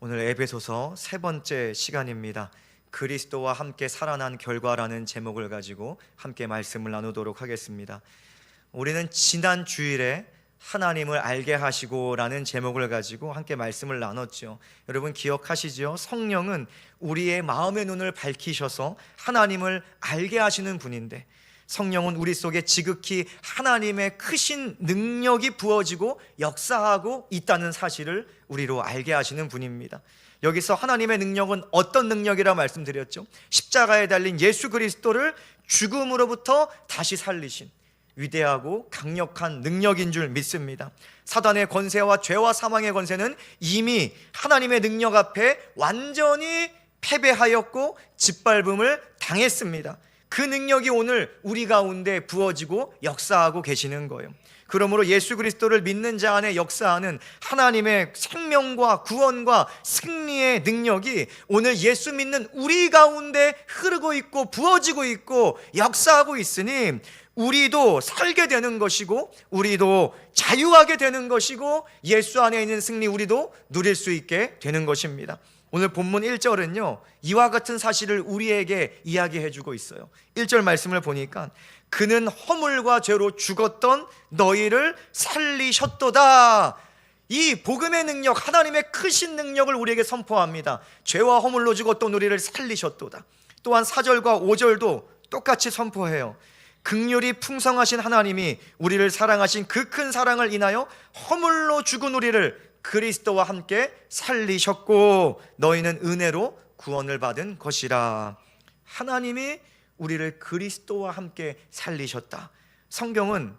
오늘 에베소서 세 번째 시간입니다. 그리스도와 함께 살아난 결과라는 제목을 가지고 함께 말씀을 나누도록 하겠습니다. 우리는 지난 주일에 하나님을 알게 하시고 라는 제목을 가지고 함께 말씀을 나눴죠. 여러분 기억하시죠? 성령은 우리의 마음의 눈을 밝히셔서 하나님을 알게 하시는 분인데, 성령은 우리 속에 지극히 하나님의 크신 능력이 부어지고 역사하고 있다는 사실을 우리로 알게 하시는 분입니다. 여기서 하나님의 능력은 어떤 능력이라 말씀드렸죠? 십자가에 달린 예수 그리스도를 죽음으로부터 다시 살리신 위대하고 강력한 능력인 줄 믿습니다. 사단의 권세와 죄와 사망의 권세는 이미 하나님의 능력 앞에 완전히 패배하였고 짓밟음을 당했습니다. 그 능력이 오늘 우리 가운데 부어지고 역사하고 계시는 거예요. 그러므로 예수 그리스도를 믿는 자 안에 역사하는 하나님의 생명과 구원과 승리의 능력이 오늘 예수 믿는 우리 가운데 흐르고 있고 부어지고 있고 역사하고 있으니 우리도 살게 되는 것이고 우리도 자유하게 되는 것이고 예수 안에 있는 승리 우리도 누릴 수 있게 되는 것입니다. 오늘 본문 1절은요 이와 같은 사실을 우리에게 이야기해 주고 있어요. 1절 말씀을 보니까 그는 허물과 죄로 죽었던 너희를 살리셨도다. 이 복음의 능력, 하나님의 크신 능력을 우리에게 선포합니다. 죄와 허물로 죽었던 우리를 살리셨도다. 또한 4절과 5절도 똑같이 선포해요. 긍휼이 풍성하신 하나님이 우리를 사랑하신 그 큰 사랑을 인하여 허물로 죽은 우리를 그리스도와 함께 살리셨고 너희는 은혜로 구원을 받은 것이라. 하나님이 우리를 그리스도와 함께 살리셨다. 성경은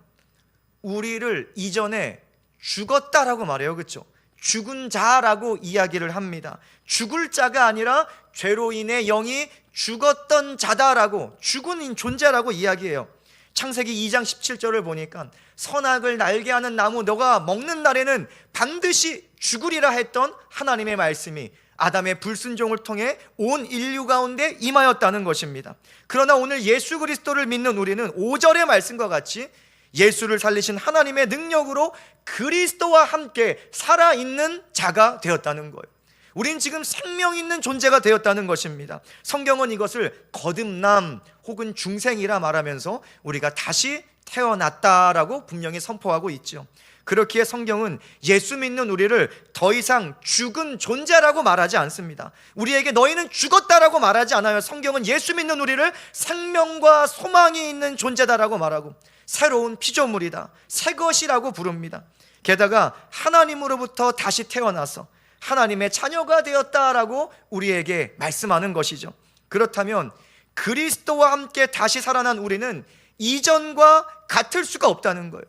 우리를 이전에 죽었다라고 말해요. 그렇죠? 죽은 자라고 이야기를 합니다. 죽을 자가 아니라 죄로 인해 영이 죽었던 자다라고, 죽은 존재라고 이야기해요. 창세기 2장 17절을 보니까 선악을 날게 하는 나무 너가 먹는 날에는 반드시 죽으리라 했던 하나님의 말씀이 아담의 불순종을 통해 온 인류 가운데 임하였다는 것입니다. 그러나 오늘 예수 그리스도를 믿는 우리는 5절의 말씀과 같이 예수를 살리신 하나님의 능력으로 그리스도와 함께 살아있는 자가 되었다는 거예요. 우린 지금 생명 있는 존재가 되었다는 것입니다. 성경은 이것을 거듭남 혹은 중생이라 말하면서 우리가 다시 태어났다라고 분명히 선포하고 있죠. 그렇기에 성경은 예수 믿는 우리를 더 이상 죽은 존재라고 말하지 않습니다. 우리에게 너희는 죽었다라고 말하지 않아요. 성경은 예수 믿는 우리를 생명과 소망이 있는 존재다라고 말하고 새로운 피조물이다, 새 것이라고 부릅니다. 게다가 하나님으로부터 다시 태어나서 하나님의 자녀가 되었다라고 우리에게 말씀하는 것이죠. 그렇다면 그리스도와 함께 다시 살아난 우리는 이전과 같을 수가 없다는 거예요.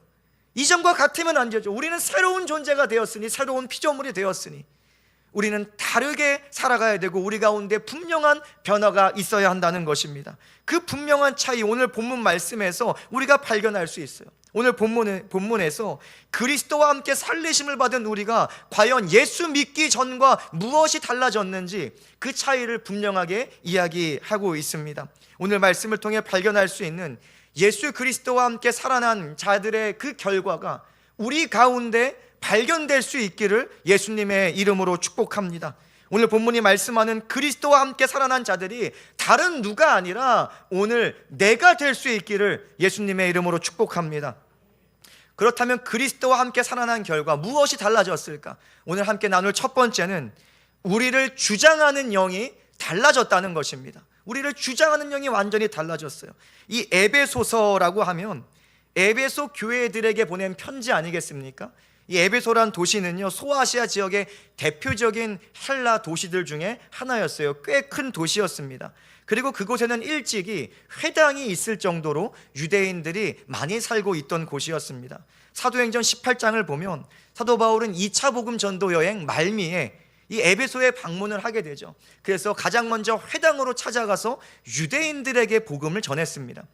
이전과 같으면 안 되죠. 우리는 새로운 존재가 되었으니, 새로운 피조물이 되었으니 우리는 다르게 살아가야 되고 우리 가운데 분명한 변화가 있어야 한다는 것입니다. 그 분명한 차이 오늘 본문 말씀에서 우리가 발견할 수 있어요. 오늘 본문에서 그리스도와 함께 살리심을 받은 우리가 과연 예수 믿기 전과 무엇이 달라졌는지 그 차이를 분명하게 이야기하고 있습니다. 오늘 말씀을 통해 발견할 수 있는 예수 그리스도와 함께 살아난 자들의 그 결과가 우리 가운데 발견될 수 있기를 예수님의 이름으로 축복합니다. 오늘 본문이 말씀하는 그리스도와 함께 살아난 자들이 다른 누가 아니라 오늘 내가 될 수 있기를 예수님의 이름으로 축복합니다. 그렇다면 그리스도와 함께 살아난 결과 무엇이 달라졌을까? 오늘 함께 나눌 첫 번째는 우리를 주장하는 영이 달라졌다는 것입니다. 우리를 주장하는 영이 완전히 달라졌어요. 이 에베소서라고 하면 에베소 교회들에게 보낸 편지 아니겠습니까? 이 에베소란 도시는요 소아시아 지역의 대표적인 헬라 도시들 중에 하나였어요. 꽤 큰 도시였습니다. 그리고 그곳에는 일찍이 회당이 있을 정도로 유대인들이 많이 살고 있던 곳이었습니다. 사도행전 18장을 보면 사도 바울은 2차 복음 전도 여행 말미에 이 에베소에 방문을 하게 되죠. 그래서 가장 먼저 회당으로 찾아가서 유대인들에게 복음을 전했습니다.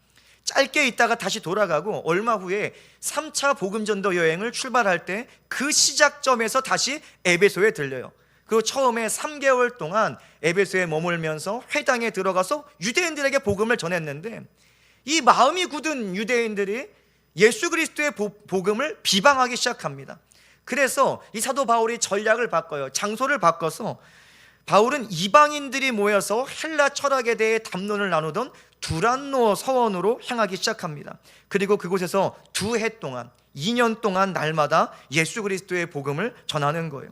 짧게 있다가 다시 돌아가고 얼마 후에 3차 복음전도 여행을 출발할 때 그 시작점에서 다시 에베소에 들려요. 그리고 처음에 3개월 동안 에베소에 머물면서 회당에 들어가서 유대인들에게 복음을 전했는데 이 마음이 굳은 유대인들이 예수 그리스도의 복음을 비방하기 시작합니다. 그래서 이 사도 바울이 전략을 바꿔요. 장소를 바꿔서 바울은 이방인들이 모여서 헬라 철학에 대해 담론을 나누던 두란노 서원으로 향하기 시작합니다. 그리고 그곳에서 2해 동안 2년 동안 날마다 예수 그리스도의 복음을 전하는 거예요.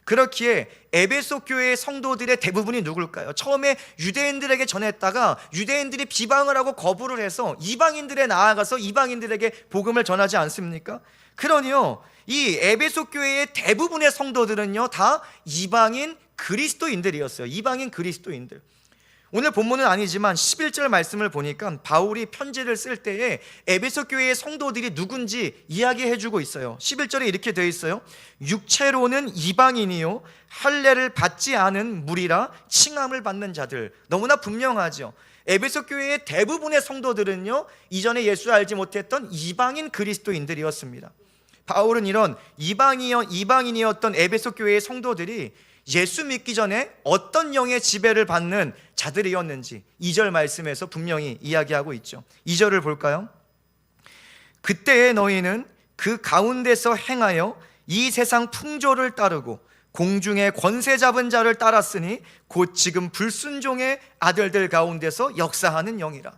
그렇기에 에베소 교회의 성도들의 대부분이 누굴까요? 처음에 유대인들에게 전했다가 유대인들이 비방을 하고 거부를 해서 이방인들에 나아가서 이방인들에게 복음을 전하지 않습니까? 그러니요, 이 에베소 교회의 대부분의 성도들은요 다 이방인 그리스도인들이었어요. 이방인 그리스도인들. 오늘 본문은 아니지만 11절 말씀을 보니까 바울이 편지를 쓸 때에 에베소 교회의 성도들이 누군지 이야기해주고 있어요. 11절에 이렇게 되어 있어요. 육체로는 이방인이요 할례를 받지 않은 무리라 칭함을 받는 자들. 너무나 분명하죠. 에베소 교회의 대부분의 성도들은요 이전에 예수 알지 못했던 이방인 그리스도인들이었습니다. 바울은 이런 이방인이었던 에베소 교회의 성도들이 예수 믿기 전에 어떤 영의 지배를 받는 자들이었는지 2절 말씀에서 분명히 이야기하고 있죠. 2절을 볼까요? 그때의 너희는 그 가운데서 행하여 이 세상 풍조를 따르고 공중의 권세 잡은 자를 따랐으니 곧 지금 불순종의 아들들 가운데서 역사하는 영이라.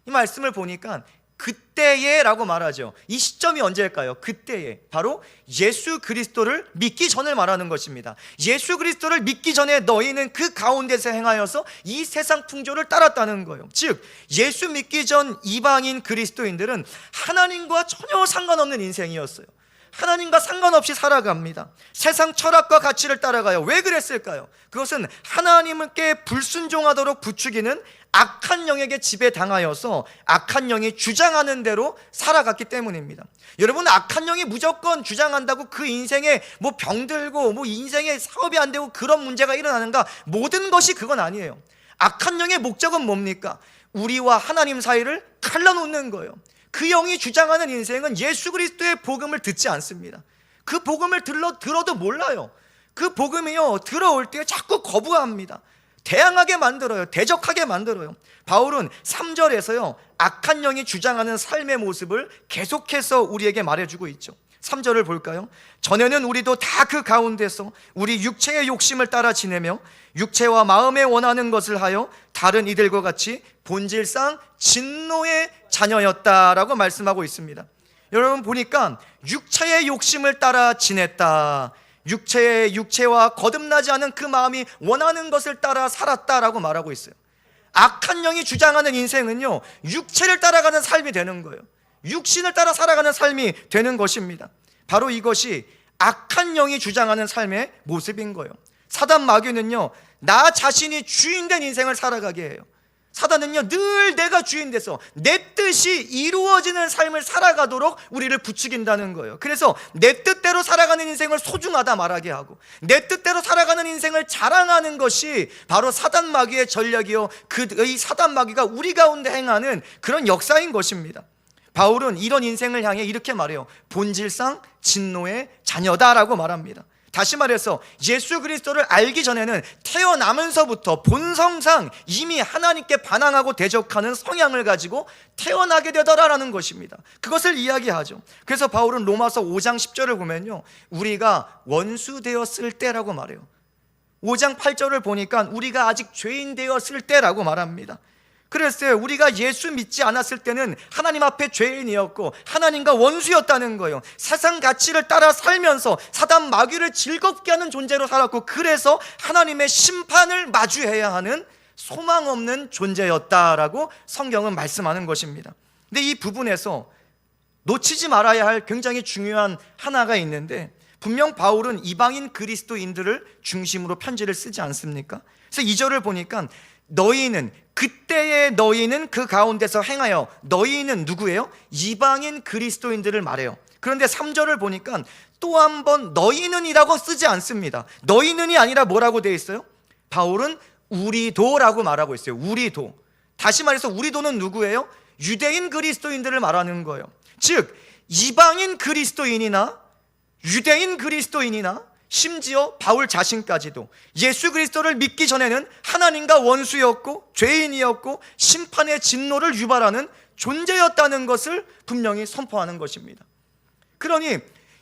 이 말씀을 보니까 그때에 라고 말하죠. 이 시점이 언제일까요? 그때에, 바로 예수 그리스도를 믿기 전을 말하는 것입니다. 예수 그리스도를 믿기 전에 너희는 그 가운데서 행하여서 이 세상 풍조를 따랐다는 거예요. 즉 예수 믿기 전 이방인 그리스도인들은 하나님과 전혀 상관없는 인생이었어요. 하나님과 상관없이 살아갑니다. 세상 철학과 가치를 따라가요. 왜 그랬을까요? 그것은 하나님께 불순종하도록 부추기는 악한 영에게 지배당하여서 악한 영이 주장하는 대로 살아갔기 때문입니다. 여러분, 악한 영이 무조건 주장한다고 그 인생에 뭐 병들고 뭐 인생에 사업이 안 되고 그런 문제가 일어나는가? 모든 것이 그건 아니에요. 악한 영의 목적은 뭡니까? 우리와 하나님 사이를 갈라놓는 거예요. 그 영이 주장하는 인생은 예수 그리스도의 복음을 듣지 않습니다. 그 복음을 들어도 몰라요. 그 복음이요 들어올 때 자꾸 거부합니다. 대항하게 만들어요. 대적하게 만들어요. 바울은 3절에서요 악한 영이 주장하는 삶의 모습을 계속해서 우리에게 말해주고 있죠. 3절을 볼까요? 전에는 우리도 다 그 가운데서 우리 육체의 욕심을 따라 지내며 육체와 마음에 원하는 것을 하여 다른 이들과 같이 본질상 진노의 자녀였다라고 말씀하고 있습니다. 여러분 보니까 육체의 욕심을 따라 지냈다, 육체와 거듭나지 않은 그 마음이 원하는 것을 따라 살았다라고 말하고 있어요. 악한 영이 주장하는 인생은요 육체를 따라가는 삶이 되는 거예요. 육신을 따라 살아가는 삶이 되는 것입니다. 바로 이것이 악한 영이 주장하는 삶의 모습인 거예요. 사단 마귀는요 나 자신이 주인된 인생을 살아가게 해요. 사단은요 늘 내가 주인 돼서 내 뜻이 이루어지는 삶을 살아가도록 우리를 부추긴다는 거예요. 그래서 내 뜻대로 살아가는 인생을 소중하다 말하게 하고 내 뜻대로 살아가는 인생을 자랑하는 것이 바로 사단 마귀의 전략이요 이 사단 마귀가 우리 가운데 행하는 그런 역사인 것입니다. 바울은 이런 인생을 향해 이렇게 말해요. 본질상 진노의 자녀다라고 말합니다. 다시 말해서 예수 그리스도를 알기 전에는 태어나면서부터 본성상 이미 하나님께 반항하고 대적하는 성향을 가지고 태어나게 되더라라는 것입니다. 그것을 이야기하죠. 그래서 바울은 로마서 5장 10절을 보면요 우리가 원수 되었을 때라고 말해요. 5장 8절을 보니까 우리가 아직 죄인 되었을 때라고 말합니다. 그랬어요. 우리가 예수 믿지 않았을 때는 하나님 앞에 죄인이었고 하나님과 원수였다는 거예요. 세상 가치를 따라 살면서 사단 마귀를 즐겁게 하는 존재로 살았고 그래서 하나님의 심판을 마주해야 하는 소망 없는 존재였다라고 성경은 말씀하는 것입니다. 근데 이 부분에서 놓치지 말아야 할 굉장히 중요한 하나가 있는데, 분명 바울은 이방인 그리스도인들을 중심으로 편지를 쓰지 않습니까? 그래서 2절을 보니까 그때의 너희는 그 가운데서 행하여, 너희는 누구예요? 이방인 그리스도인들을 말해요. 그런데 3절을 보니까 또 한 번 너희는이라고 쓰지 않습니다. 너희는이 아니라 뭐라고 되어 있어요? 바울은 우리도라고 말하고 있어요. 우리도. 다시 말해서 우리도는 누구예요? 유대인 그리스도인들을 말하는 거예요. 즉 이방인 그리스도인이나 유대인 그리스도인이나 심지어 바울 자신까지도 예수 그리스도를 믿기 전에는 하나님과 원수였고 죄인이었고 심판의 진노를 유발하는 존재였다는 것을 분명히 선포하는 것입니다. 그러니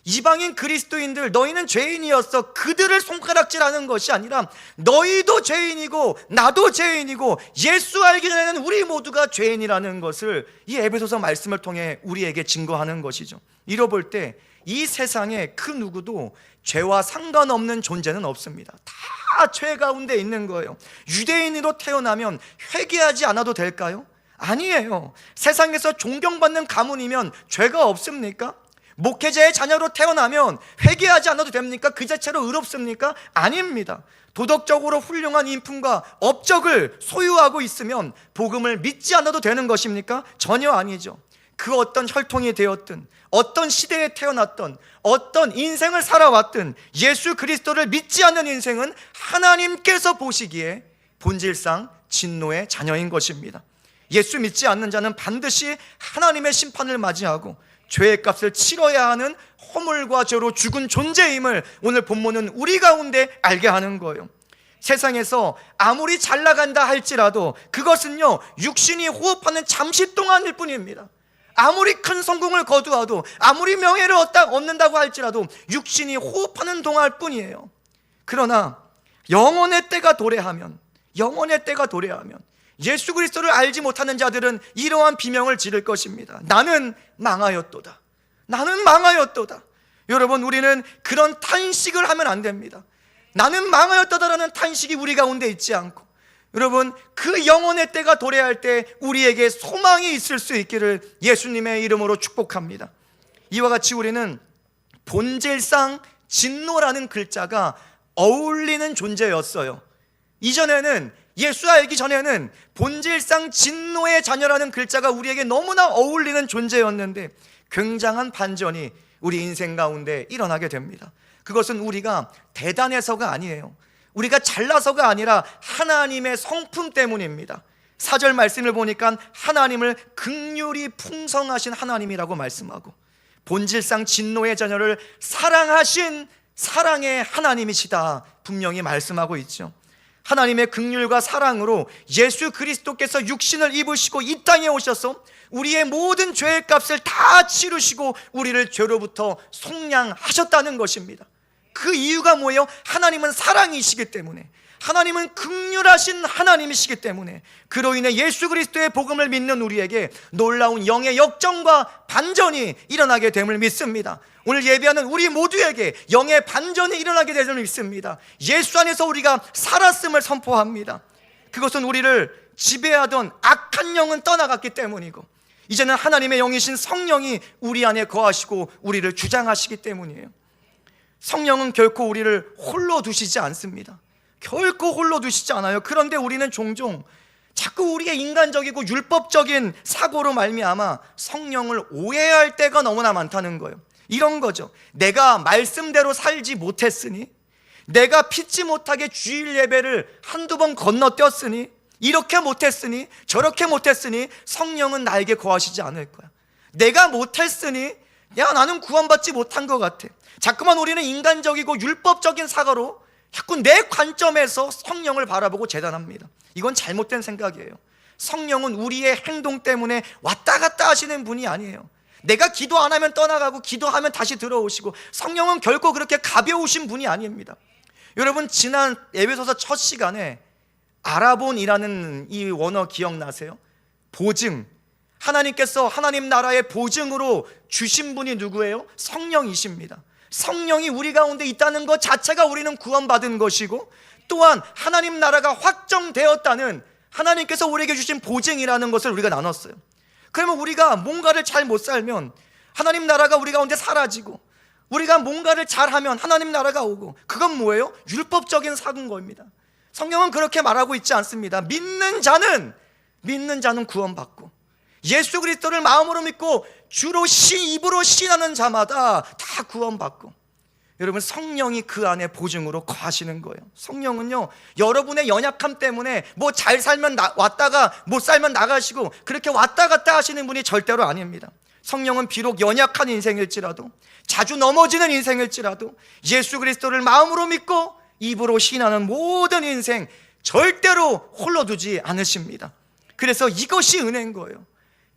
이방인 그리스도인들 너희는 죄인이었어, 그들을 손가락질하는 것이 아니라 너희도 죄인이고 나도 죄인이고 예수 알기 전에는 우리 모두가 죄인이라는 것을 이 에베소서 말씀을 통해 우리에게 증거하는 것이죠. 이로 볼 때 이 세상에 그 누구도 죄와 상관없는 존재는 없습니다. 다 죄 가운데 있는 거예요. 유대인으로 태어나면 회개하지 않아도 될까요? 아니에요. 세상에서 존경받는 가문이면 죄가 없습니까? 목회자의 자녀로 태어나면 회개하지 않아도 됩니까? 그 자체로 의롭습니까? 아닙니다. 도덕적으로 훌륭한 인품과 업적을 소유하고 있으면 복음을 믿지 않아도 되는 것입니까? 전혀 아니죠. 그 어떤 혈통이 되었든 어떤 시대에 태어났던 어떤 인생을 살아왔든 예수 그리스도를 믿지 않는 인생은 하나님께서 보시기에 본질상 진노의 자녀인 것입니다. 예수 믿지 않는 자는 반드시 하나님의 심판을 맞이하고 죄의 값을 치러야 하는 허물과 죄로 죽은 존재임을 오늘 본문은 우리 가운데 알게 하는 거예요. 세상에서 아무리 잘 나간다 할지라도 그것은요, 육신이 호흡하는 잠시 동안일 뿐입니다. 아무리 큰 성공을 거두어도, 아무리 명예를 얻는다고 할지라도 육신이 호흡하는 동안일 뿐이에요. 그러나 영혼의 때가 도래하면 예수 그리스도를 알지 못하는 자들은 이러한 비명을 지를 것입니다. 나는 망하였도다. 나는 망하였도다. 여러분, 우리는 그런 탄식을 하면 안 됩니다. 나는 망하였도다라는 탄식이 우리 가운데 있지 않고, 여러분, 그 영혼의 때가 도래할 때 우리에게 소망이 있을 수 있기를 예수님의 이름으로 축복합니다. 이와 같이 우리는 본질상 진노라는 글자가 어울리는 존재였어요. 이전에는, 예수 알기 전에는 본질상 진노의 자녀라는 글자가 우리에게 너무나 어울리는 존재였는데 굉장한 반전이 우리 인생 가운데 일어나게 됩니다. 그것은 우리가 대단해서가 아니에요. 우리가 잘나서가 아니라 하나님의 성품 때문입니다. 4절 말씀을 보니까 하나님을 긍휼이 풍성하신 하나님이라고 말씀하고, 본질상 진노의 자녀를 사랑하신 사랑의 하나님이시다 분명히 말씀하고 있죠. 하나님의 긍휼과 사랑으로 예수 그리스도께서 육신을 입으시고 이 땅에 오셔서 우리의 모든 죄의 값을 다 치르시고 우리를 죄로부터 속량하셨다는 것입니다. 그 이유가 뭐예요? 하나님은 사랑이시기 때문에, 하나님은 긍휼하신 하나님이시기 때문에, 그로 인해 예수 그리스도의 복음을 믿는 우리에게 놀라운 영의 역정과 반전이 일어나게 됨을 믿습니다. 오늘 예배하는 우리 모두에게 영의 반전이 일어나게 됨을 믿습니다. 예수 안에서 우리가 살았음을 선포합니다. 그것은 우리를 지배하던 악한 영은 떠나갔기 때문이고, 이제는 하나님의 영이신 성령이 우리 안에 거하시고 우리를 주장하시기 때문이에요. 성령은 결코 우리를 홀로 두시지 않습니다. 결코 홀로 두시지 않아요. 그런데 우리는 종종 자꾸 우리의 인간적이고 율법적인 사고로 말미암아 성령을 오해할 때가 너무나 많다는 거예요. 이런 거죠. 내가 말씀대로 살지 못했으니, 내가 피치 못하게 주일 예배를 한두 번 건너뛰었으니, 이렇게 못했으니 저렇게 못했으니 성령은 나에게 거하시지 않을 거야. 내가 못했으니, 야, 나는 구원받지 못한 것 같아. 자꾸만 우리는 인간적이고 율법적인 사고로 자꾸 내 관점에서 성령을 바라보고 재단합니다. 이건 잘못된 생각이에요. 성령은 우리의 행동 때문에 왔다 갔다 하시는 분이 아니에요. 내가 기도 안 하면 떠나가고 기도하면 다시 들어오시고, 성령은 결코 그렇게 가벼우신 분이 아닙니다. 여러분, 지난 에베소서 첫 시간에 아라본이라는 이 원어 기억나세요? 보증. 하나님께서 하나님 나라의 보증으로 주신 분이 누구예요? 성령이십니다. 성령이 우리 가운데 있다는 것 자체가 우리는 구원받은 것이고, 또한 하나님 나라가 확정되었다는 하나님께서 우리에게 주신 보증이라는 것을 우리가 나눴어요. 그러면 우리가 뭔가를 잘 못 살면 하나님 나라가 우리 가운데 사라지고, 우리가 뭔가를 잘하면 하나님 나라가 오고, 그건 뭐예요? 율법적인 사고인 겁니다. 성경은 그렇게 말하고 있지 않습니다. 믿는 자는 구원받고, 예수 그리스도를 마음으로 믿고 주로 입으로 신하는 자마다 다 구원받고, 여러분, 성령이 그 안에 보증으로 거하시는 거예요. 성령은요, 여러분의 연약함 때문에 뭐 잘 살면 왔다가 못 살면 나가시고 그렇게 왔다 갔다 하시는 분이 절대로 아닙니다. 성령은 비록 연약한 인생일지라도, 자주 넘어지는 인생일지라도 예수 그리스도를 마음으로 믿고 입으로 신하는 모든 인생 절대로 홀로 두지 않으십니다. 그래서 이것이 은혜인 거예요.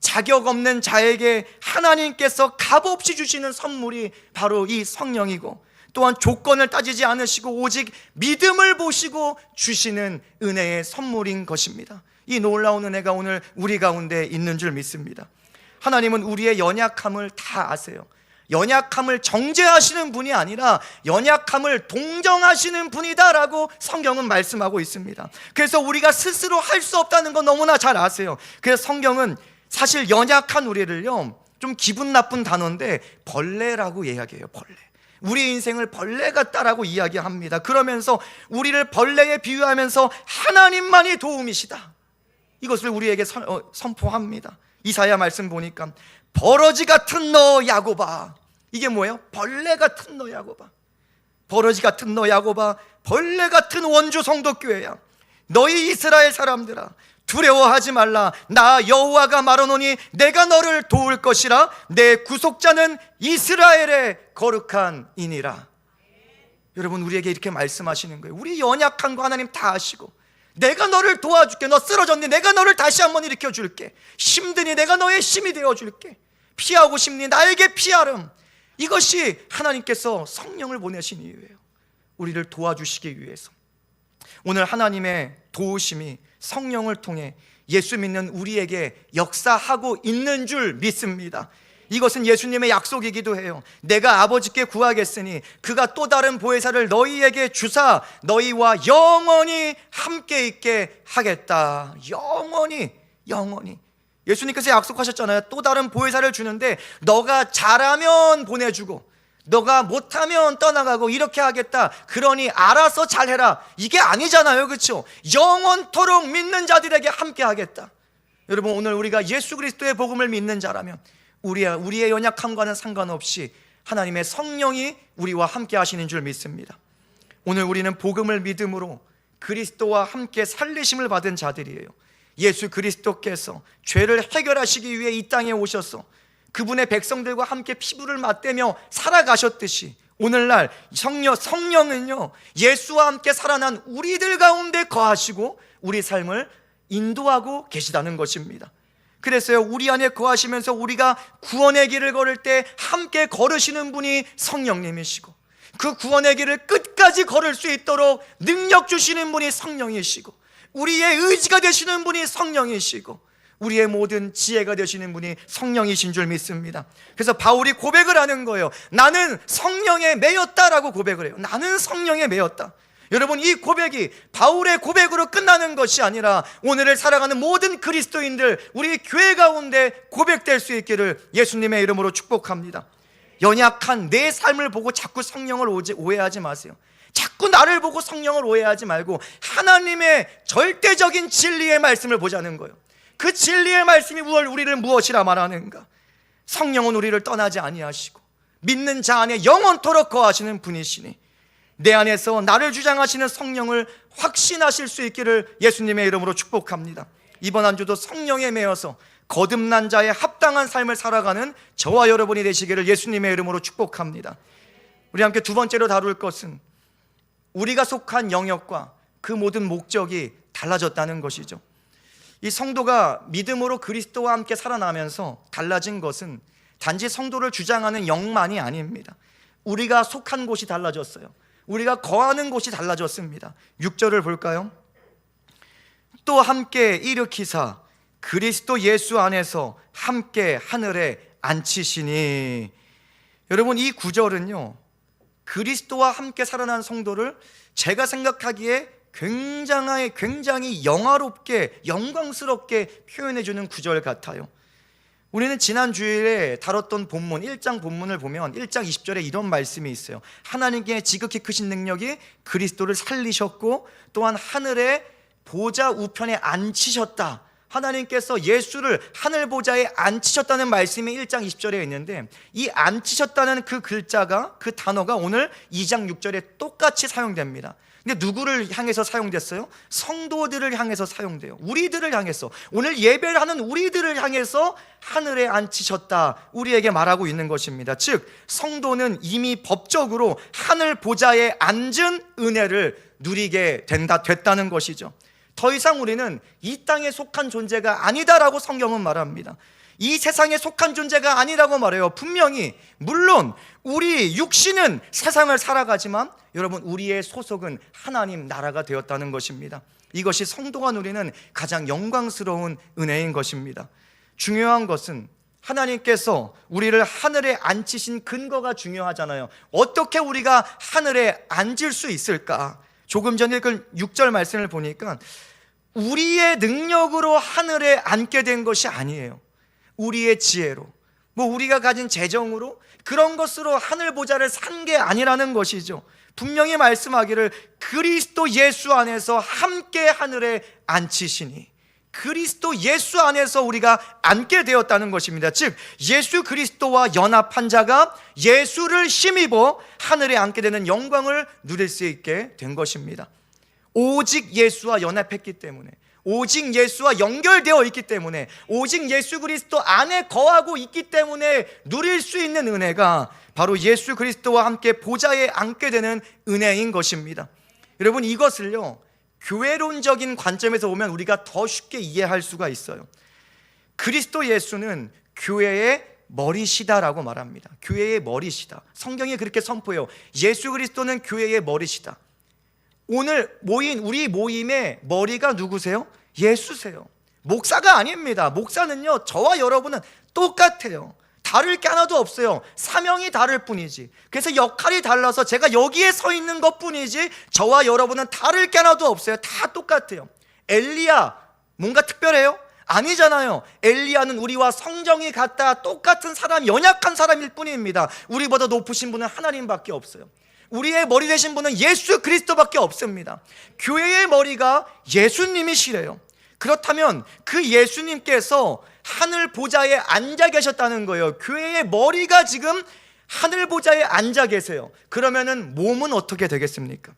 자격 없는 자에게 하나님께서 값없이 주시는 선물이 바로 이 성령이고, 또한 조건을 따지지 않으시고 오직 믿음을 보시고 주시는 은혜의 선물인 것입니다. 이 놀라운 은혜가 오늘 우리 가운데 있는 줄 믿습니다. 하나님은 우리의 연약함을 다 아세요. 연약함을 정죄하시는 분이 아니라 연약함을 동정하시는 분이다라고 성경은 말씀하고 있습니다. 그래서 우리가 스스로 할 수 없다는 건 너무나 잘 아세요. 그래서 성경은 사실 연약한 우리를요, 좀 기분 나쁜 단어인데 벌레라고 이야기해요. 벌레. 우리 인생을 벌레 같다라고 이야기합니다. 그러면서 우리를 벌레에 비유하면서 하나님만이 도움이시다, 이것을 우리에게 선포합니다. 이사야 말씀 보니까 버러지 같은 너 야곱아, 이게 뭐예요? 벌레 같은 너 야곱아, 버러지 같은 너 야곱아, 벌레 같은 원주 성도교회야, 너희 이스라엘 사람들아 두려워하지 말라. 나 여호와가 말하노니 내가 너를 도울 것이라. 내 구속자는 이스라엘의 거룩한 이니라. 여러분, 우리에게 이렇게 말씀하시는 거예요. 우리 연약한 거 하나님 다 아시고, 내가 너를 도와줄게. 너 쓰러졌니? 내가 너를 다시 한번 일으켜줄게. 힘드니? 내가 너의 힘이 되어줄게. 피하고 싶니? 나에게 피하렴. 이것이 하나님께서 성령을 보내신 이유예요. 우리를 도와주시기 위해서. 오늘 하나님의 도우심이 성령을 통해 예수 믿는 우리에게 역사하고 있는 줄 믿습니다. 이것은 예수님의 약속이기도 해요. 내가 아버지께 구하겠으니 그가 또 다른 보혜사를 너희에게 주사 너희와 영원히 함께 있게 하겠다. 영원히, 영원히. 예수님께서 약속하셨잖아요. 또 다른 보혜사를 주는데 너가 잘하면 보내주고 너가 못하면 떠나가고 이렇게 하겠다. 그러니 알아서 잘해라. 이게 아니잖아요, 그렇죠? 영원토록 믿는 자들에게 함께 하겠다. 여러분, 오늘 우리가 예수 그리스도의 복음을 믿는 자라면 우리의 연약함과는 상관없이 하나님의 성령이 우리와 함께 하시는 줄 믿습니다. 오늘 우리는 복음을 믿음으로 그리스도와 함께 살리심을 받은 자들이에요. 예수 그리스도께서 죄를 해결하시기 위해 이 땅에 오셔서 그분의 백성들과 함께 피부를 맞대며 살아가셨듯이 오늘날 성령은요, 예수와 함께 살아난 우리들 가운데 거하시고 우리 삶을 인도하고 계시다는 것입니다. 그래서요, 우리 안에 거하시면서 우리가 구원의 길을 걸을 때 함께 걸으시는 분이 성령님이시고, 그 구원의 길을 끝까지 걸을 수 있도록 능력 주시는 분이 성령이시고, 우리의 의지가 되시는 분이 성령이시고, 우리의 모든 지혜가 되시는 분이 성령이신 줄 믿습니다. 그래서 바울이 고백을 하는 거예요. 나는 성령에 매였다라고 고백을 해요. 나는 성령에 매였다. 여러분, 이 고백이 바울의 고백으로 끝나는 것이 아니라 오늘을 살아가는 모든 그리스도인들, 우리 교회 가운데 고백될 수 있기를 예수님의 이름으로 축복합니다. 연약한 내 삶을 보고 자꾸 성령을 오해하지 마세요. 자꾸 나를 보고 성령을 오해하지 말고 하나님의 절대적인 진리의 말씀을 보자는 거예요. 그 진리의 말씀이 우리를 무엇이라 말하는가? 성령은 우리를 떠나지 아니하시고 믿는 자 안에 영원토록 거하시는 분이시니 내 안에서 나를 주장하시는 성령을 확신하실 수 있기를 예수님의 이름으로 축복합니다. 이번 한 주도 성령에 매여서 거듭난 자의 합당한 삶을 살아가는 저와 여러분이 되시기를 예수님의 이름으로 축복합니다. 우리 함께 두 번째로 다룰 것은 우리가 속한 영역과 그 모든 목적이 달라졌다는 것이죠. 이 성도가 믿음으로 그리스도와 함께 살아나면서 달라진 것은 단지 성도를 주장하는 영만이 아닙니다. 우리가 속한 곳이 달라졌어요. 우리가 거하는 곳이 달라졌습니다. 6절을 볼까요? 또 함께 일으키사 그리스도 예수 안에서 함께 하늘에 앉히시니. 여러분, 이 구절은요, 그리스도와 함께 살아난 성도를 제가 생각하기에 굉장히 영화롭게 영광스럽게 표현해주는 구절 같아요. 우리는 지난 주일에 다뤘던 본문 1장 본문을 보면 1장 20절에 이런 말씀이 있어요. 하나님께 지극히 크신 능력이 그리스도를 살리셨고 또한 하늘의 보좌 우편에 앉히셨다. 하나님께서 예수를 하늘 보좌에 앉히셨다는 말씀이 1장 20절에 있는데, 이 앉히셨다는 그 글자가, 그 단어가 오늘 2장 6절에 똑같이 사용됩니다. 근데 누구를 향해서 사용됐어요? 성도들을 향해서 사용돼요. 우리들을 향해서, 오늘 예배를 하는 우리들을 향해서 하늘에 앉히셨다, 우리에게 말하고 있는 것입니다. 즉 성도는 이미 법적으로 하늘 보좌에 앉은 은혜를 누리게 됐다는 것이죠. 더 이상 우리는 이 땅에 속한 존재가 아니다라고 성경은 말합니다. 이 세상에 속한 존재가 아니라고 말해요. 분명히 물론 우리 육신은 세상을 살아가지만 여러분, 우리의 소속은 하나님 나라가 되었다는 것입니다. 이것이 성도가 누리는 가장 영광스러운 은혜인 것입니다. 중요한 것은 하나님께서 우리를 하늘에 앉히신 근거가 중요하잖아요. 어떻게 우리가 하늘에 앉을 수 있을까? 조금 전에 읽은 6절 말씀을 보니까 우리의 능력으로 하늘에 앉게 된 것이 아니에요. 우리의 지혜로, 우리가 가진 재정으로, 그런 것으로 하늘 보좌를 산 게 아니라는 것이죠. 분명히 말씀하기를 그리스도 예수 안에서 함께 하늘에 앉히시니, 그리스도 예수 안에서 우리가 앉게 되었다는 것입니다. 즉 예수 그리스도와 연합한 자가 예수를 힘입어 하늘에 앉게 되는 영광을 누릴 수 있게 된 것입니다. 오직 예수와 연합했기 때문에, 오직 예수와 연결되어 있기 때문에, 오직 예수 그리스도 안에 거하고 있기 때문에 누릴 수 있는 은혜가 바로 예수 그리스도와 함께 보좌에 앉게 되는 은혜인 것입니다. 여러분, 이것을요 교회론적인 관점에서 보면 우리가 더 쉽게 이해할 수가 있어요. 그리스도 예수는 교회의 머리시다라고 말합니다. 교회의 머리시다. 성경이 그렇게 선포해요. 예수 그리스도는 교회의 머리시다. 오늘 모인 우리 모임의 머리가 누구세요? 예수세요. 목사가 아닙니다. 목사는요 저와 여러분은 똑같아요. 다를 게 하나도 없어요. 사명이 다를 뿐이지. 그래서 역할이 달라서 제가 여기에 서 있는 것 뿐이지 저와 여러분은 다를 게 하나도 없어요. 다 똑같아요. 엘리야 뭔가 특별해요? 아니잖아요. 엘리야는 우리와 성정이 같다, 똑같은 사람, 연약한 사람일 뿐입니다. 우리보다 높으신 분은 하나님밖에 없어요. 우리의 머리 되신 분은 예수 그리스도밖에 없습니다. 교회의 머리가 예수님이시래요. 그렇다면 그 예수님께서 하늘 보좌에 앉아 계셨다는 거예요. 교회의 머리가 지금 하늘 보좌에 앉아 계세요. 그러면은 몸은 어떻게 되겠습니까?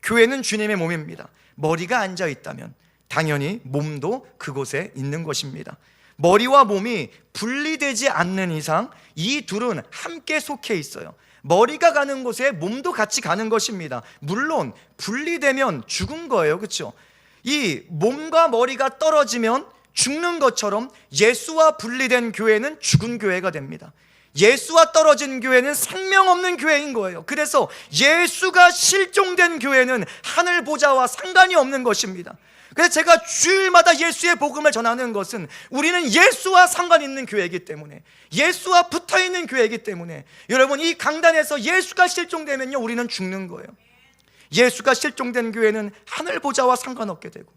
교회는 주님의 몸입니다. 머리가 앉아 있다면 당연히 몸도 그곳에 있는 것입니다. 머리와 몸이 분리되지 않는 이상 이 둘은 함께 속해 있어요. 머리가 가는 곳에 몸도 같이 가는 것입니다. 물론 분리되면 죽은 거예요. 그렇죠? 이 몸과 머리가 떨어지면 죽는 것처럼 예수와 분리된 교회는 죽은 교회가 됩니다. 예수와 떨어진 교회는 생명 없는 교회인 거예요. 그래서 예수가 실종된 교회는 하늘 보좌와 상관이 없는 것입니다. 그래서 제가 주일마다 예수의 복음을 전하는 것은 우리는 예수와 상관 있는 교회이기 때문에, 예수와 붙어있는 교회이기 때문에, 여러분 이 강단에서 예수가 실종되면요 우리는 죽는 거예요. 예수가 실종된 교회는 하늘 보좌와 상관없게 되고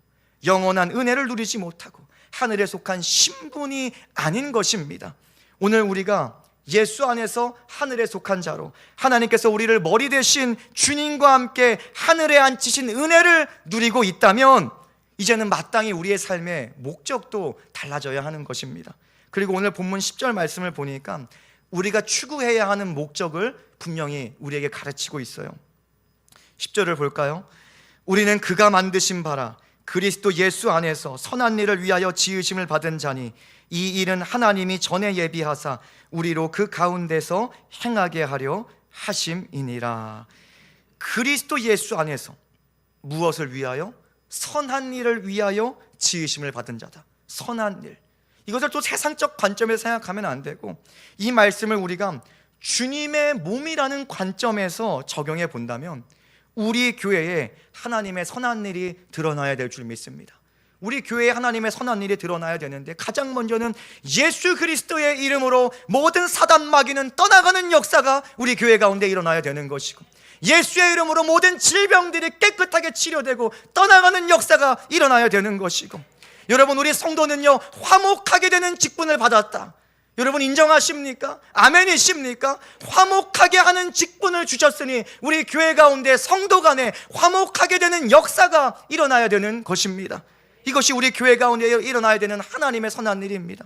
영원한 은혜를 누리지 못하고 하늘에 속한 신분이 아닌 것입니다. 오늘 우리가 예수 안에서 하늘에 속한 자로 하나님께서 우리를 머리 대신 주님과 함께 하늘에 앉히신 은혜를 누리고 있다면 이제는 마땅히 우리의 삶의 목적도 달라져야 하는 것입니다. 그리고 오늘 본문 10절 말씀을 보니까 우리가 추구해야 하는 목적을 분명히 우리에게 가르치고 있어요. 10절을 볼까요? 우리는 그가 만드신 바라 그리스도 예수 안에서 선한 일을 위하여 지으심을 받은 자니 이 일은 하나님이 전에 예비하사 우리로 그 가운데서 행하게 하려 하심이니라. 그리스도 예수 안에서 무엇을 위하여? 선한 일을 위하여 지으심을 받은 자다. 선한 일, 이것을 또 세상적 관점에서 생각하면 안 되고 이 말씀을 우리가 주님의 몸이라는 관점에서 적용해 본다면 우리 교회에 하나님의 선한 일이 드러나야 될 줄 믿습니다. 우리 교회에 하나님의 선한 일이 드러나야 되는데 가장 먼저는 예수 그리스도의 이름으로 모든 사단 마귀는 떠나가는 역사가 우리 교회 가운데 일어나야 되는 것이고, 예수의 이름으로 모든 질병들이 깨끗하게 치료되고 떠나가는 역사가 일어나야 되는 것이고, 여러분 우리 성도는요 화목하게 되는 직분을 받았다. 여러분 인정하십니까? 아멘이십니까? 화목하게 하는 직분을 주셨으니 우리 교회 가운데 성도 간에 화목하게 되는 역사가 일어나야 되는 것입니다. 이것이 우리 교회 가운데 일어나야 되는 하나님의 선한 일입니다.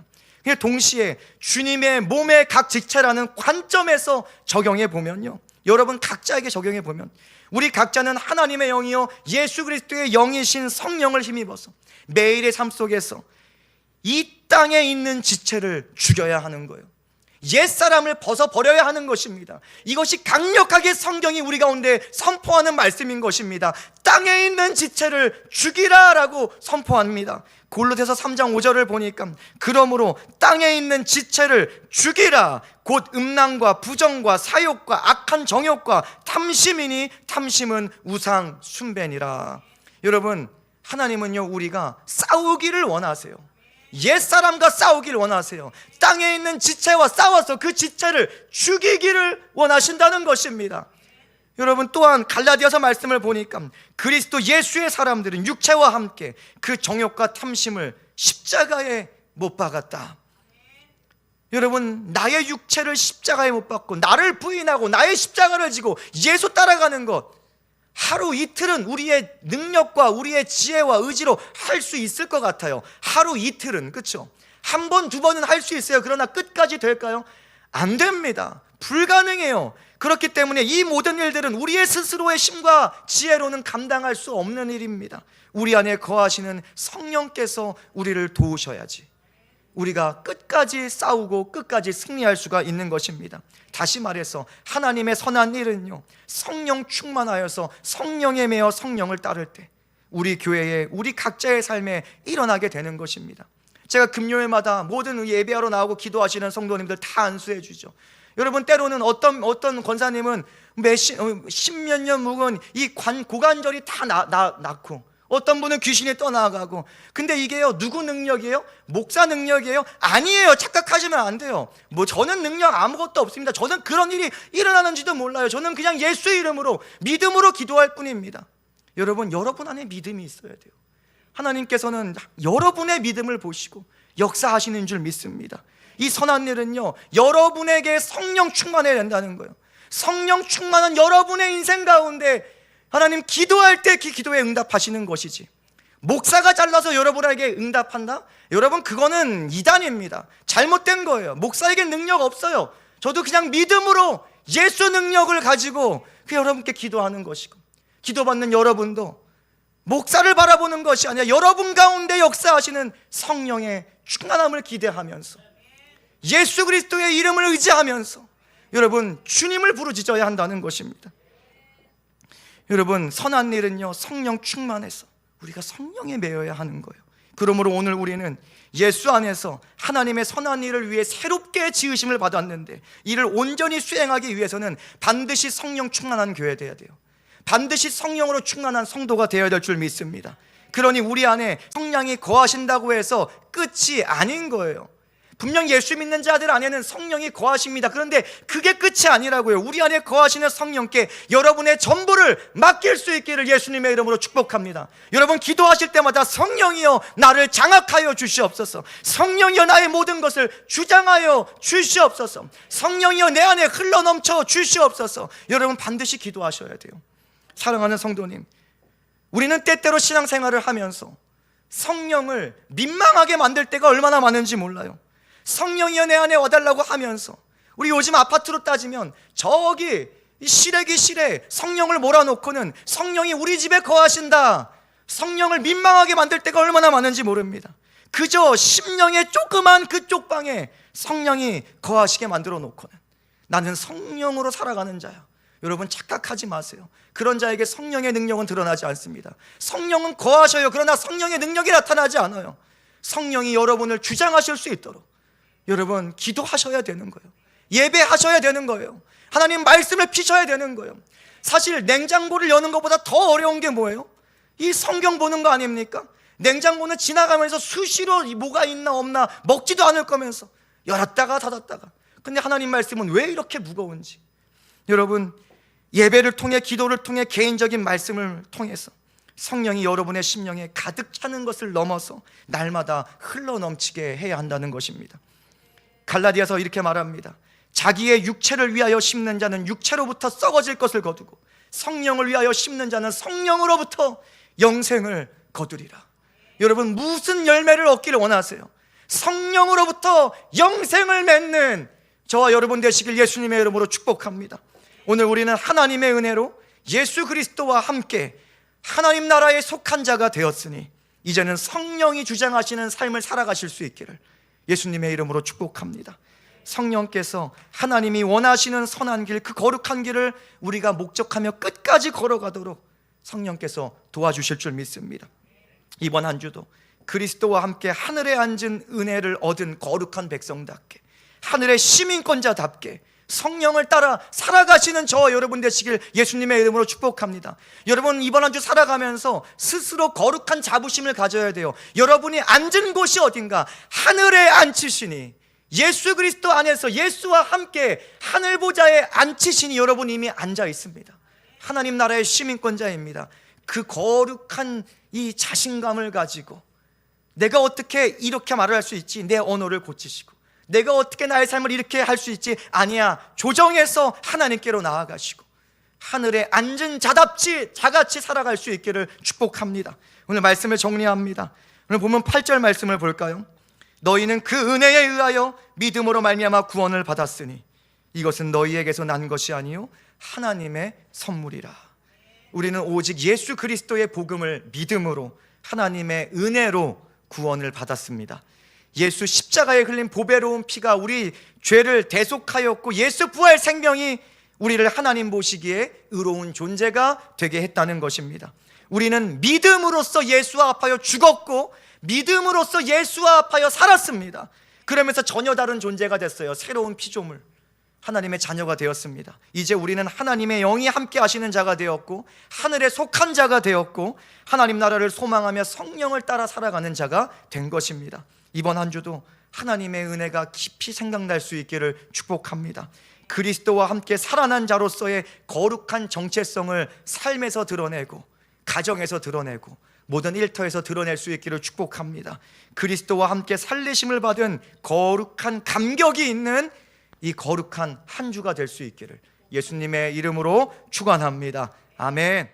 동시에 주님의 몸의 각 직체라는 관점에서 적용해 보면요, 여러분 각자에게 적용해 보면 우리 각자는 하나님의 영이요 예수 그리스도의 영이신 성령을 힘입어서 매일의 삶 속에서 이 땅에 있는 지체를 죽여야 하는 거예요. 옛사람을 벗어버려야 하는 것입니다. 이것이 강력하게 성경이 우리 가운데 선포하는 말씀인 것입니다. 땅에 있는 지체를 죽이라 라고 선포합니다. 골로새서 3장 5절을 보니까 그러므로 땅에 있는 지체를 죽이라 곧 음란과 부정과 사욕과 악한 정욕과 탐심이니 탐심은 우상 숭배니라. 여러분, 하나님은요 우리가 싸우기를 원하세요. 옛사람과 싸우기를 원하세요. 땅에 있는 지체와 싸워서 그 지체를 죽이기를 원하신다는 것입니다. 여러분, 또한 갈라디아서 말씀을 보니까 그리스도 예수의 사람들은 육체와 함께 그 정욕과 탐심을 십자가에 못 박았다. 여러분, 나의 육체를 십자가에 못 박고 나를 부인하고 나의 십자가를 지고 예수 따라가는 것, 하루 이틀은 우리의 능력과 우리의 지혜와 의지로 할 수 있을 것 같아요. 하루 이틀은, 그렇죠? 한 번, 두 번은 할 수 있어요. 그러나 끝까지 될까요? 안 됩니다. 불가능해요. 그렇기 때문에 이 모든 일들은 우리의 스스로의 힘과 지혜로는 감당할 수 없는 일입니다. 우리 안에 거하시는 성령께서 우리를 도우셔야지 우리가 끝까지 싸우고 끝까지 승리할 수가 있는 것입니다. 다시 말해서 하나님의 선한 일은요, 성령 충만하여서 성령에 매여 성령을 따를 때 우리 교회에, 우리 각자의 삶에 일어나게 되는 것입니다. 제가 금요일마다 모든 예배하러 나오고 기도하시는 성도님들 다 안수해 주죠. 여러분, 때로는 어떤 권사님은 십몇 년 묵은 이 고관절이 다 낫고, 어떤 분은 귀신이 떠나가고. 근데 이게요, 누구 능력이에요? 목사 능력이에요? 아니에요. 착각하시면 안 돼요. 저는 능력 아무것도 없습니다. 저는 그런 일이 일어나는지도 몰라요. 저는 그냥 예수의 이름으로 믿음으로 기도할 뿐입니다. 여러분, 여러분 안에 믿음이 있어야 돼요. 하나님께서는 여러분의 믿음을 보시고 역사하시는 줄 믿습니다. 이 선한 일은요, 여러분에게 성령 충만해야 된다는 거예요. 성령 충만한 여러분의 인생 가운데 하나님 기도할 때 그 기도에 응답하시는 것이지, 목사가 잘라서 여러분에게 응답한다? 여러분, 그거는 이단입니다. 잘못된 거예요. 목사에게 능력 없어요. 저도 그냥 믿음으로 예수 능력을 가지고 여러분께 기도하는 것이고, 기도받는 여러분도 목사를 바라보는 것이 아니라 여러분 가운데 역사하시는 성령의 충만함을 기대하면서 예수 그리스도의 이름을 의지하면서 여러분, 주님을 부르짖어야 한다는 것입니다. 여러분, 선한 일은요, 성령 충만해서 우리가 성령에 매여야 하는 거예요. 그러므로 오늘 우리는 예수 안에서 하나님의 선한 일을 위해 새롭게 지으심을 받았는데, 이를 온전히 수행하기 위해서는 반드시 성령 충만한 교회 되어야 돼요. 반드시 성령으로 충만한 성도가 되어야 될 줄 믿습니다. 그러니 우리 안에 성령이 거하신다고 해서 끝이 아닌 거예요. 분명 예수 믿는 자들 안에는 성령이 거하십니다. 그런데 그게 끝이 아니라고요. 우리 안에 거하시는 성령께 여러분의 전부를 맡길 수 있기를 예수님의 이름으로 축복합니다. 여러분, 기도하실 때마다 성령이여 나를 장악하여 주시옵소서, 성령이여 나의 모든 것을 주장하여 주시옵소서, 성령이여 내 안에 흘러넘쳐 주시옵소서. 여러분, 반드시 기도하셔야 돼요. 사랑하는 성도님, 우리는 때때로 신앙생활을 하면서 성령을 민망하게 만들 때가 얼마나 많은지 몰라요. 성령이여 내 안에 와달라고 하면서, 우리 요즘 아파트로 따지면 저기 시래기 성령을 몰아놓고는 성령이 우리 집에 거하신다, 성령을 민망하게 만들 때가 얼마나 많은지 모릅니다. 그저 심령의 조그만 그쪽 방에 성령이 거하시게 만들어 놓고는 나는 성령으로 살아가는 자야. 여러분, 착각하지 마세요. 그런 자에게 성령의 능력은 드러나지 않습니다. 성령은 거하셔요. 그러나 성령의 능력이 나타나지 않아요. 성령이 여러분을 주장하실 수 있도록 여러분, 기도하셔야 되는 거예요. 예배하셔야 되는 거예요. 하나님 말씀을 피셔야 되는 거예요. 사실 냉장고를 여는 것보다 더 어려운 게 뭐예요? 이 성경 보는 거 아닙니까? 냉장고는 지나가면서 수시로 뭐가 있나 없나 먹지도 않을 거면서 열었다가 닫았다가. 근데 하나님 말씀은 왜 이렇게 무거운지, 여러분, 예배를 통해, 기도를 통해, 개인적인 말씀을 통해서 성령이 여러분의 심령에 가득 차는 것을 넘어서 날마다 흘러넘치게 해야 한다는 것입니다. 갈라디아서 이렇게 말합니다. 자기의 육체를 위하여 심는 자는 육체로부터 썩어질 것을 거두고 성령을 위하여 심는 자는 성령으로부터 영생을 거두리라. 여러분, 무슨 열매를 얻기를 원하세요? 성령으로부터 영생을 맺는 저와 여러분 되시길 예수님의 이름으로 축복합니다. 오늘 우리는 하나님의 은혜로 예수 그리스도와 함께 하나님 나라에 속한 자가 되었으니 이제는 성령이 주장하시는 삶을 살아가실 수 있기를 예수님의 이름으로 축복합니다. 성령께서 하나님이 원하시는 선한 길, 그 거룩한 길을 우리가 목적하며 끝까지 걸어가도록 성령께서 도와주실 줄 믿습니다. 이번 한 주도 그리스도와 함께 하늘에 앉은 은혜를 얻은 거룩한 백성답게, 하늘의 시민권자답게 성령을 따라 살아가시는 저와 여러분 되시길 예수님의 이름으로 축복합니다. 여러분, 이번 한 주 살아가면서 스스로 거룩한 자부심을 가져야 돼요. 여러분이 앉은 곳이 어딘가? 하늘에 앉히시니, 예수 그리스도 안에서 예수와 함께 하늘 보좌에 앉히시니 여러분 이미 앉아 있습니다. 하나님 나라의 시민권자입니다. 그 거룩한 이 자신감을 가지고 내가 어떻게 이렇게 말을 할 수 있지? 내 언어를 고치시고, 내가 어떻게 나의 삶을 이렇게 할 수 있지? 아니야, 조정해서 하나님께로 나아가시고 하늘에 앉은 자답지 자같이 살아갈 수 있기를 축복합니다. 오늘 말씀을 정리합니다. 오늘 보면 8절 말씀을 볼까요? 너희는 그 은혜에 의하여 믿음으로 말미암아 구원을 받았으니 이것은 너희에게서 난 것이 아니요 하나님의 선물이라. 우리는 오직 예수 그리스도의 복음을 믿음으로 하나님의 은혜로 구원을 받았습니다. 예수 십자가에 흘린 보배로운 피가 우리 죄를 대속하였고, 예수 부활 생명이 우리를 하나님 보시기에 의로운 존재가 되게 했다는 것입니다. 우리는 믿음으로써 예수와 합하여 죽었고 믿음으로써 예수와 합하여 살았습니다. 그러면서 전혀 다른 존재가 됐어요. 새로운 피조물, 하나님의 자녀가 되었습니다. 이제 우리는 하나님의 영이 함께 하시는 자가 되었고 하늘에 속한 자가 되었고 하나님 나라를 소망하며 성령을 따라 살아가는 자가 된 것입니다. 이번 한 주도 하나님의 은혜가 깊이 생각날 수 있기를 축복합니다. 그리스도와 함께 살아난 자로서의 거룩한 정체성을 삶에서 드러내고 가정에서 드러내고 모든 일터에서 드러낼 수 있기를 축복합니다. 그리스도와 함께 살리심을 받은 거룩한 감격이 있는 이 거룩한 한 주가 될 수 있기를 예수님의 이름으로 축원합니다. 아멘.